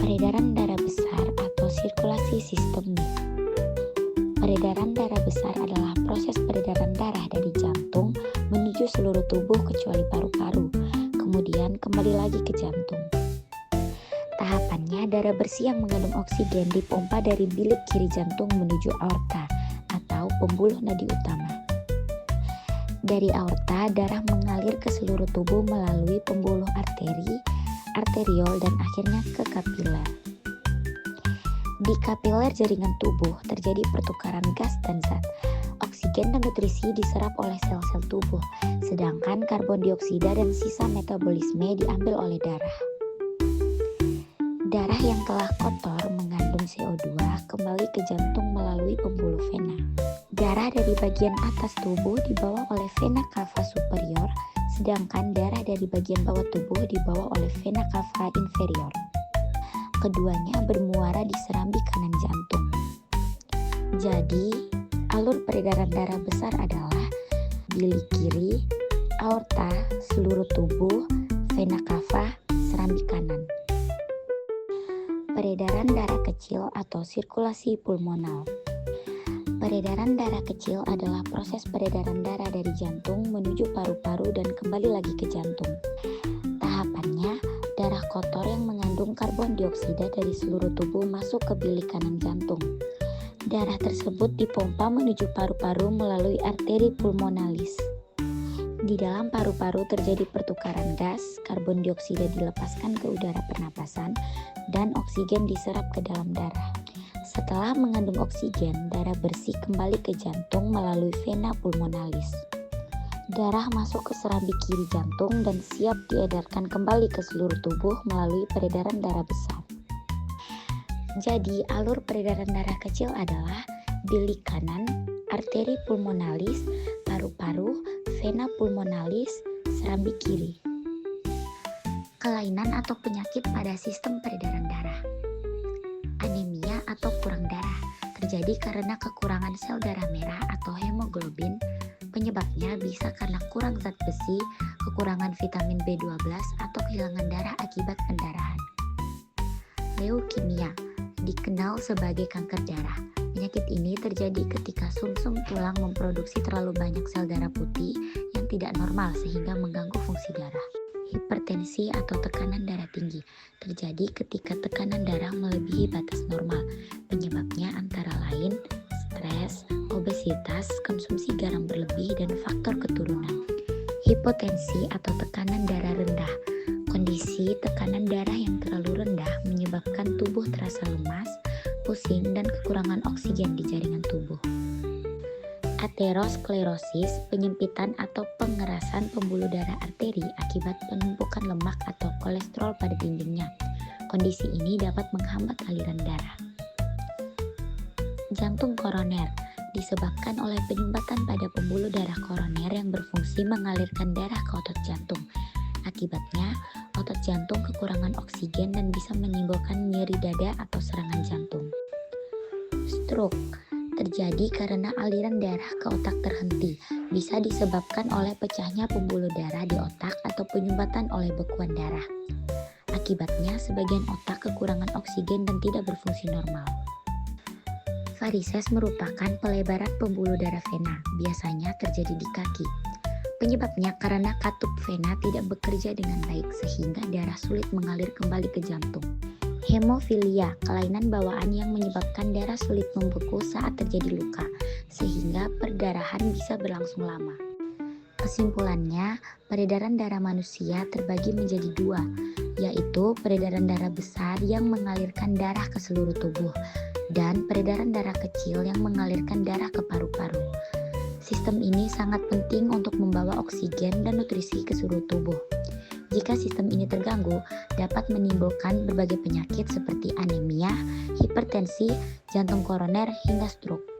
Peredaran darah besar atau sirkulasi sistemik. Peredaran darah besar adalah proses peredaran darah dari jantung menuju seluruh tubuh kecuali paru-paru, kemudian kembali lagi ke jantung. Tahapannya, darah bersih yang mengandung oksigen dipompa dari bilik kiri jantung menuju aorta atau pembuluh nadi utama. Dari aorta, darah mengalir ke seluruh tubuh melalui pembuluh arteri, arteriol, dan akhirnya ke kapiler. Di kapiler jaringan tubuh terjadi pertukaran gas dan zat. Oksigen dan nutrisi diserap oleh sel-sel tubuh, sedangkan karbon dioksida dan sisa metabolisme diambil oleh darah. Darah yang telah kotor mengandung CO2 kembali ke jantung melalui pembuluh vena. Darah dari bagian atas tubuh dibawa oleh vena cava superior, sedangkan darah dari bagian bawah tubuh dibawa oleh vena cava inferior. Keduanya bermuara di serambi kanan jantung. Jadi, alur peredaran darah besar adalah bilik kiri, aorta, seluruh tubuh, vena cava, serambi kanan. Peredaran darah kecil atau sirkulasi pulmonal. Peredaran darah kecil adalah proses peredaran darah dari jantung menuju paru-paru dan kembali lagi ke jantung. Tahapannya, darah kotor yang mengandung karbon dioksida dari seluruh tubuh masuk ke bilik kanan jantung. Darah tersebut dipompa menuju paru-paru melalui arteri pulmonalis. Di dalam paru-paru terjadi pertukaran gas, karbon dioksida dilepaskan ke udara pernapasan, dan oksigen diserap ke dalam darah. Setelah mengandung oksigen, darah bersih kembali ke jantung melalui vena pulmonalis. Darah masuk ke serambi kiri jantung dan siap diedarkan kembali ke seluruh tubuh melalui peredaran darah besar. Jadi, alur peredaran darah kecil adalah bilik kanan, arteri pulmonalis, paru-paru, vena pulmonalis, serambi kiri. Kelainan atau penyakit pada sistem peredaran darah. Anemia atau kurang darah terjadi karena kekurangan sel darah merah atau hemoglobin. Penyebabnya bisa karena kurang zat besi, kekurangan vitamin B12, atau kehilangan darah akibat pendarahan. Leukemia dikenal sebagai kanker darah. Penyakit ini terjadi ketika sumsum tulang memproduksi terlalu banyak sel darah putih yang tidak normal sehingga mengganggu fungsi darah. Hipertensi atau tekanan darah tinggi terjadi ketika tekanan darah melebihi batas normal. Penyebabnya antara lain stres, obesitas, konsumsi garam berlebih, dan faktor keturunan. Hipotensi atau tekanan darah rendah. Kondisi tekanan darah yang terlalu rendah menyebabkan tubuh terasa lemas, pusing, dan kekurangan oksigen di jaringan tubuh. Aterosklerosis, penyempitan atau pengerasan pembuluh darah arteri akibat penumpukan lemak atau kolesterol pada dindingnya. Kondisi ini dapat menghambat aliran darah. Jantung koroner disebabkan oleh penyumbatan pada pembuluh darah koroner yang berfungsi mengalirkan darah ke otot jantung. Akibatnya, otot jantung kekurangan oksigen dan bisa menimbulkan nyeri dada atau serangan jantung. Stroke terjadi karena aliran darah ke otak terhenti, bisa disebabkan oleh pecahnya pembuluh darah di otak atau penyumbatan oleh bekuan darah. Akibatnya, sebagian otak kekurangan oksigen dan tidak berfungsi normal. Varises merupakan pelebaran pembuluh darah vena, biasanya terjadi di kaki. Penyebabnya karena katup vena tidak bekerja dengan baik sehingga darah sulit mengalir kembali ke jantung. Hemofilia, kelainan bawaan yang menyebabkan darah sulit membeku saat terjadi luka, sehingga perdarahan bisa berlangsung lama. Kesimpulannya, peredaran darah manusia terbagi menjadi dua, yaitu peredaran darah besar yang mengalirkan darah ke seluruh tubuh, dan peredaran darah kecil yang mengalirkan darah ke paru-paru. Sistem ini sangat penting untuk membawa oksigen dan nutrisi ke seluruh tubuh. Jika sistem ini terganggu, dapat menimbulkan berbagai penyakit seperti anemia, hipertensi, jantung koroner, hingga stroke.